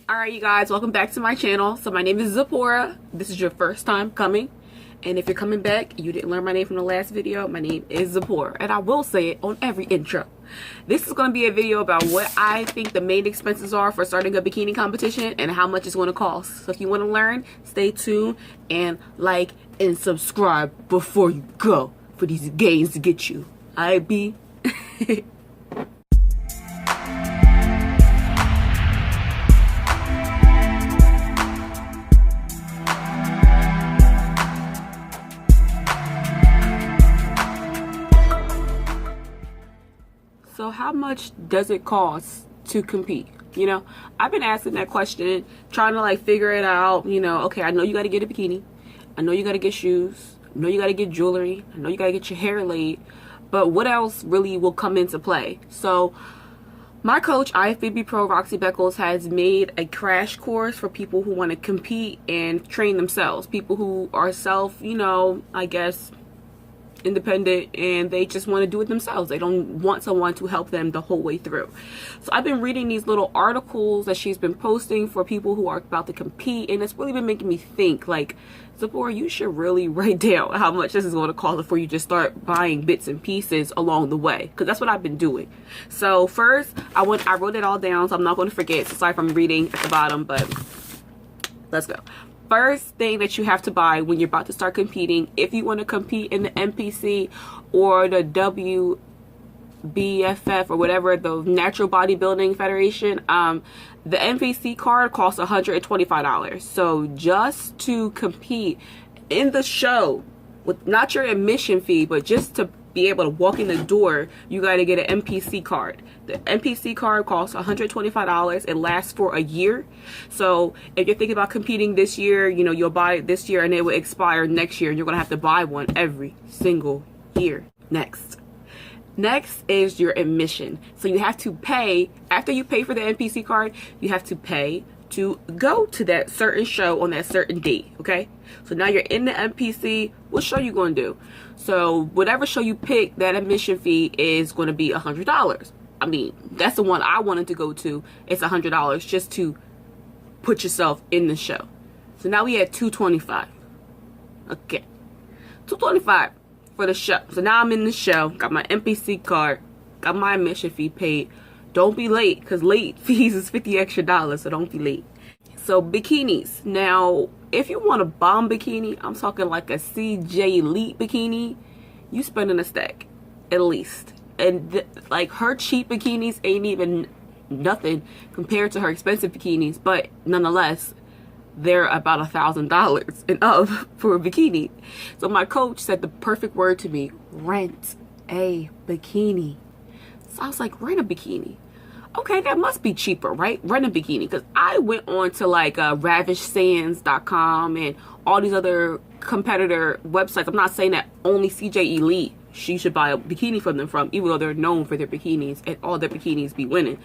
Alright, you guys, welcome back to my channel. So my name is Zipporah. This is your first time coming, and if you're coming back, you didn't learn my name from the last video. My name is Zipporah, and I will say it on every intro. This is going to be a video about what I think the main expenses are for starting a bikini competition and how much it's going to cost. So if you want to learn, stay tuned and like and subscribe before you go for these gains to get you. I be So how much does it cost to compete? You know, I've been asking that question, trying to like figure it out. You know, okay, I know you got to get a bikini. I know you got to get shoes. I know you got to get jewelry. I know you got to get your hair laid. But what else really will come into play? So my coach, IFBB Pro Roxy Beckles, has made a crash course for people who want to compete and train themselves. People who are I guess, independent, and they just want to do it themselves. They don't want someone to help them the whole way through. So I've been reading these little articles that she's been posting for people who are about to compete, and it's really been making me think, like, Zipporah, you should really write down how much this is going to cost before you just start buying bits and pieces along the way, because that's what I've been doing. So first, I wrote it all down, so I'm not going to forget. So sorry if I'm reading at the bottom, but let's go. First thing that you have to buy when you're about to start competing, if you want to compete in the NPC or the WBFF or whatever, the Natural Bodybuilding Federation, the NPC card costs $125. So just to compete in the show, with not your admission fee, but just to be able to walk in the door, you got to get an NPC card. The NPC card costs $125. It lasts for a year. So if you're thinking about competing this year, you know, you'll buy it this year and it will expire next year. You're going to have to buy one every single year. Next is your admission. So you have to pay, after you pay for the NPC card, you have to pay to go to that certain show on that certain date. Okay, so now you're in the NPC. What show you going to do? So whatever show you pick, that admission fee is going to be $100. I mean, that's the one I wanted to go to. It's $100 just to put yourself in the show. So now we at $225. Okay, $225 for the show. So now I'm in the show, got my NPC card, got my admission fee paid. Don't be late, because late fees is $50 extra, so don't be late. So bikinis. Now, if you want a bomb bikini, I'm talking like a CJ Elite bikini, you spending a stack, at least. And like her cheap bikinis ain't even nothing compared to her expensive bikinis, but nonetheless, they're about $1,000 and up for a bikini. So my coach said the perfect word to me: rent a bikini. So I was like, rent a bikini. Okay, that must be cheaper, right? Rent a bikini. Because I went on to like ravishsands.com and all these other competitor websites. I'm not saying that only CJ Elite she should buy a bikini from them from, even though they're known for their bikinis and all their bikinis be winning.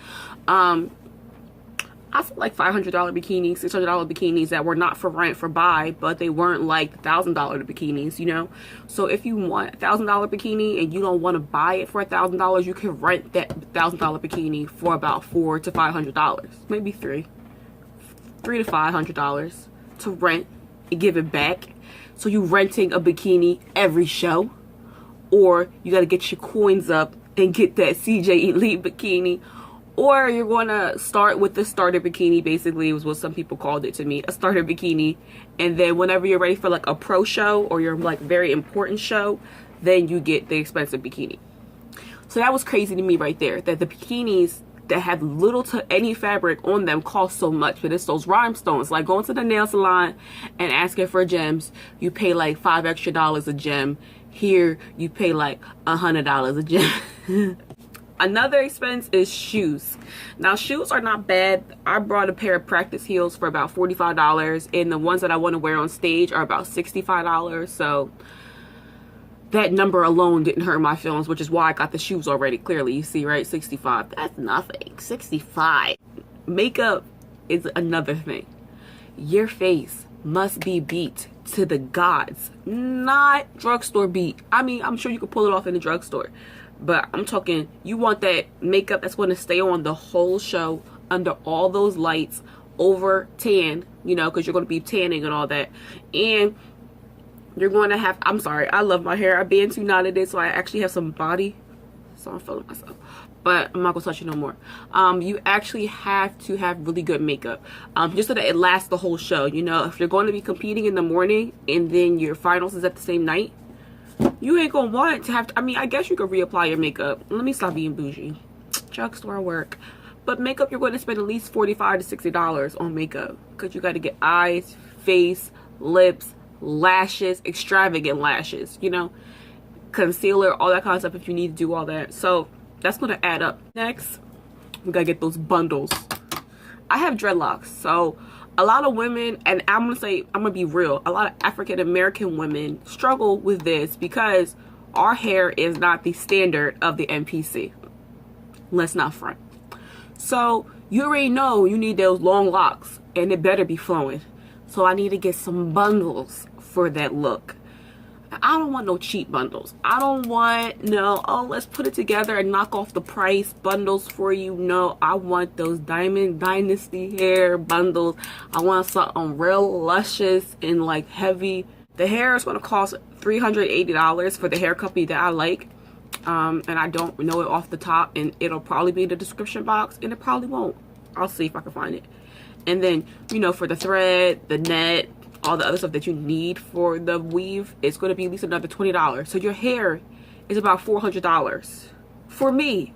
I saw like $500 bikinis, $600 bikinis that were not for rent, for buy, but they weren't like $1,000 bikinis, you know? So if you want a $1,000 bikini and you don't want to buy it for $1,000, you can rent that $1,000 bikini for about $400 to $500, maybe $300 to $500 to rent and give it back. So you renting a bikini every show, or you got to get your coins up and get that CJ Elite bikini. Or you're going to start with the starter bikini, basically, was what some people called it to me, a starter bikini. And then whenever you're ready for like a pro show or your like very important show, then you get the expensive bikini. So that was crazy to me right there, that the bikinis that have little to any fabric on them cost so much. But it's those rhinestones, like going to the nail salon and asking for gems. You pay like $5 extra a gem. Here, you pay like $100 a gem. Another expense is shoes. Now, shoes are not bad. I brought a pair of practice heels for about $45, and the ones that I want to wear on stage are about $65. So that number alone didn't hurt my feelings, which is why I got the shoes already. Clearly, you see, right? 65. That's nothing. 65. Makeup is another thing. Your face must be beat to the gods, not drugstore beat. I mean, I'm sure you could pull it off in the drugstore, but I'm talking, you want that makeup that's going to stay on the whole show, under all those lights, over tan, you know, because you're going to be tanning and all that. And you're going to have, I'm sorry, I love my hair. I've been too knotted it, so I actually have some body. So I'm feeling myself. But I'm not going to touch it no more. You actually have to have really good makeup. Just so that it lasts the whole show. You know, if you're going to be competing in the morning and then your finals is at the same night, you ain't going to want to have to, I mean, I guess you could reapply your makeup. Let me stop being bougie. Drugstore work. But makeup, you're going to spend at least $45 to $60 on makeup. Because you got to get eyes, face, lips, lashes, extravagant lashes, you know, concealer, all that kind of stuff if you need to do all that. So that's going to add up. Next, we got to get those bundles. I have dreadlocks. So a lot of women, and I'm going to be real, a lot of African American women struggle with this because our hair is not the standard of the NPC. Let's not front. So you already know you need those long locks and it better be flowing. So I need to get some bundles for that look. I don't want no cheap bundles. I don't want no, oh, let's put it together and knock off the price bundles for you. No, I want those Diamond Dynasty hair bundles. I want something real luscious and like heavy. The hair is going to cost $380 for the hair company that I like. And I don't know it off the top, and it'll probably be in the description box, and it probably won't. I'll see if I can find it. And then, you know, for the thread, the net, all the other stuff that you need for the weave, it's going to be at least another $20. So your hair is about $400 for me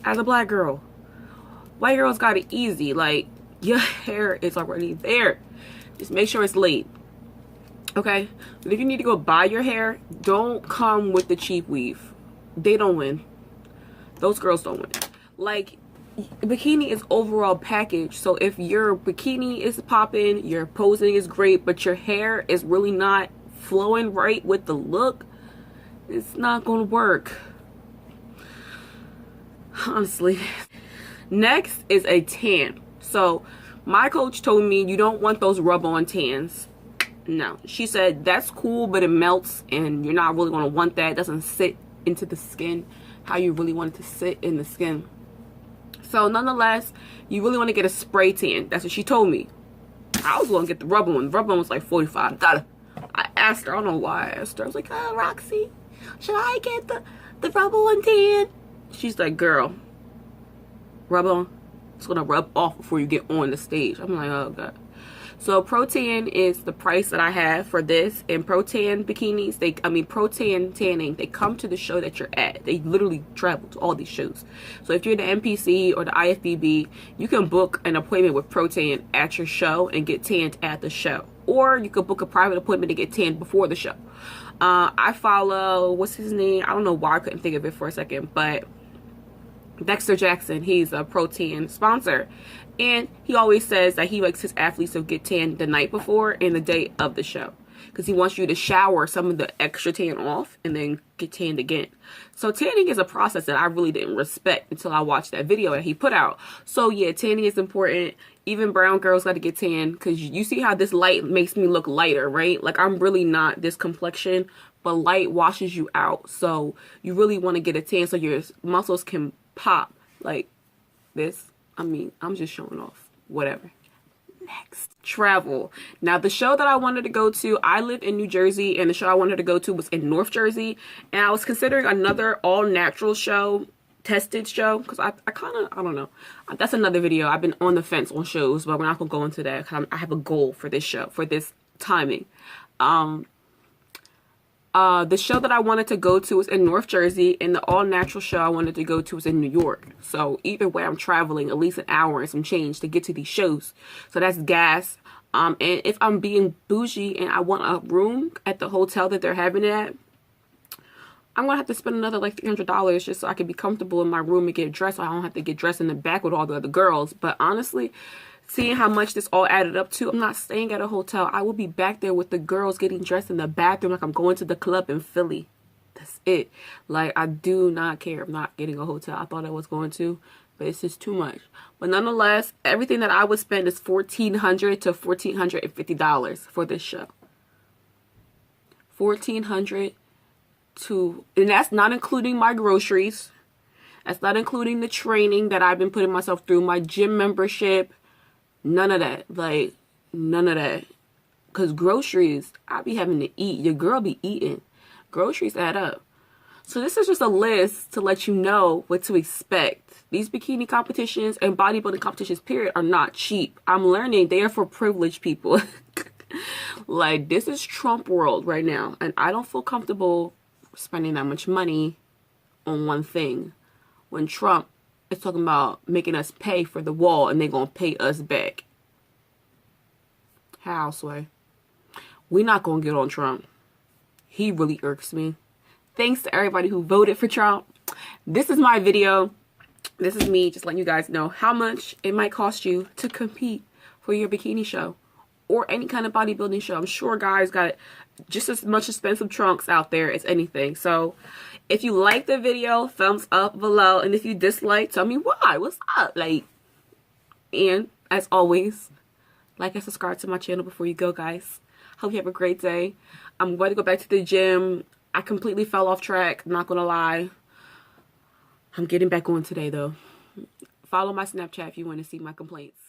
as a black girl. White girls got it easy. Like, your hair is already there. Just make sure it's laid. Okay? But if you need to go buy your hair, don't come with the cheap weave. They don't win. Those girls don't win. Like, bikini is overall package. So if your bikini is popping, your posing is great, but your hair is really not flowing right with the look, it's not gonna work. Honestly. Next is a tan. So my coach told me you don't want those rub-on tans. No. She said that's cool, but it melts and you're not really gonna want that. It doesn't sit into the skin how you really want it to sit in the skin. So nonetheless, you really want to get a spray tan. That's what she told me. I was going to get the rubber one. The rubber one was like $45. I asked her, I don't know why I asked her. I was like, oh, Roxy, should I get the rubber one tan? She's like, girl, rub on. It's going to rub off before you get on the stage. I'm like, oh God. So Pro-Tan is the price that I have for this. And Pro-Tan bikinis, Pro-Tan tanning, they come to the show that you're at. They literally travel to all these shows. So if you're the NPC or the IFBB, you can book an appointment with Pro-Tan at your show and get tanned at the show. Or you could book a private appointment to get tanned before the show. I follow, what's his name? I don't know why I couldn't think of it for a second, but Dexter Jackson, he's a Pro-Tan sponsor. And he always says that he likes his athletes to get tanned the night before and the day of the show. Because he wants you to shower some of the extra tan off and then get tanned again. So tanning is a process that I really didn't respect until I watched that video that he put out. So yeah, tanning is important. Even brown girls got to get tan. Because you see how this light makes me look lighter, right? Like I'm really not this complexion. But light washes you out. So you really want to get a tan so your muscles can pop like this. I mean, I'm just showing off. Whatever. Next. Travel. Now, the show that I wanted to go to, I live in New Jersey, and the show I wanted to go to was in North Jersey. And I was considering another all-natural show, tested show, because I don't know. That's another video. I've been on the fence on shows, but we're not going to go into that because I have a goal for this show, for this timing. The show that I wanted to go to was in North Jersey, and the all-natural show I wanted to go to was in New York. So either way, I'm traveling at least an hour and some change to get to these shows. So that's gas. And if I'm being bougie and I want a room at the hotel that they're having it at, I'm going to have to spend another like $300 just so I can be comfortable in my room and get dressed. So I don't have to get dressed in the back with all the other girls. But honestly, seeing how much this all added up to, I'm not staying at a hotel. I will be back there with the girls getting dressed in the bathroom like I'm going to the club in Philly. That's it. Like, I do not care. I'm not getting a hotel. I thought I was going to, but it's just too much. But nonetheless, everything that I would spend is $1,400 to $1,450 for this show. $1,400 to, and that's not including my groceries. That's not including the training that I've been putting myself through, my gym membership, None of that. Like, none of that. Because groceries, I be having to eat. Your girl be eating. Groceries add up. So this is just a list to let you know what to expect. These bikini competitions and bodybuilding competitions, period, are not cheap. I'm learning they are for privileged people. Like, this is Trump world right now. And I don't feel comfortable spending that much money on one thing. When Trump is talking about making us pay for the wall and they're going to pay us back. How, Sway? We're not going to get on Trump. He really irks me. Thanks to everybody who voted for Trump. This is my video. This is me just letting you guys know how much it might cost you to compete for your bikini show or any kind of bodybuilding show. I'm sure guys got just as much expensive trunks out there as anything. So if you like the video, thumbs up below. And if you dislike, tell me why. What's up? Like, and as always, like and subscribe to my channel before you go, guys. Hope you have a great day. I'm going to go back to the gym. I completely fell off track, not gonna lie. I'm getting back on today though. Follow my Snapchat if you want to see my complaints.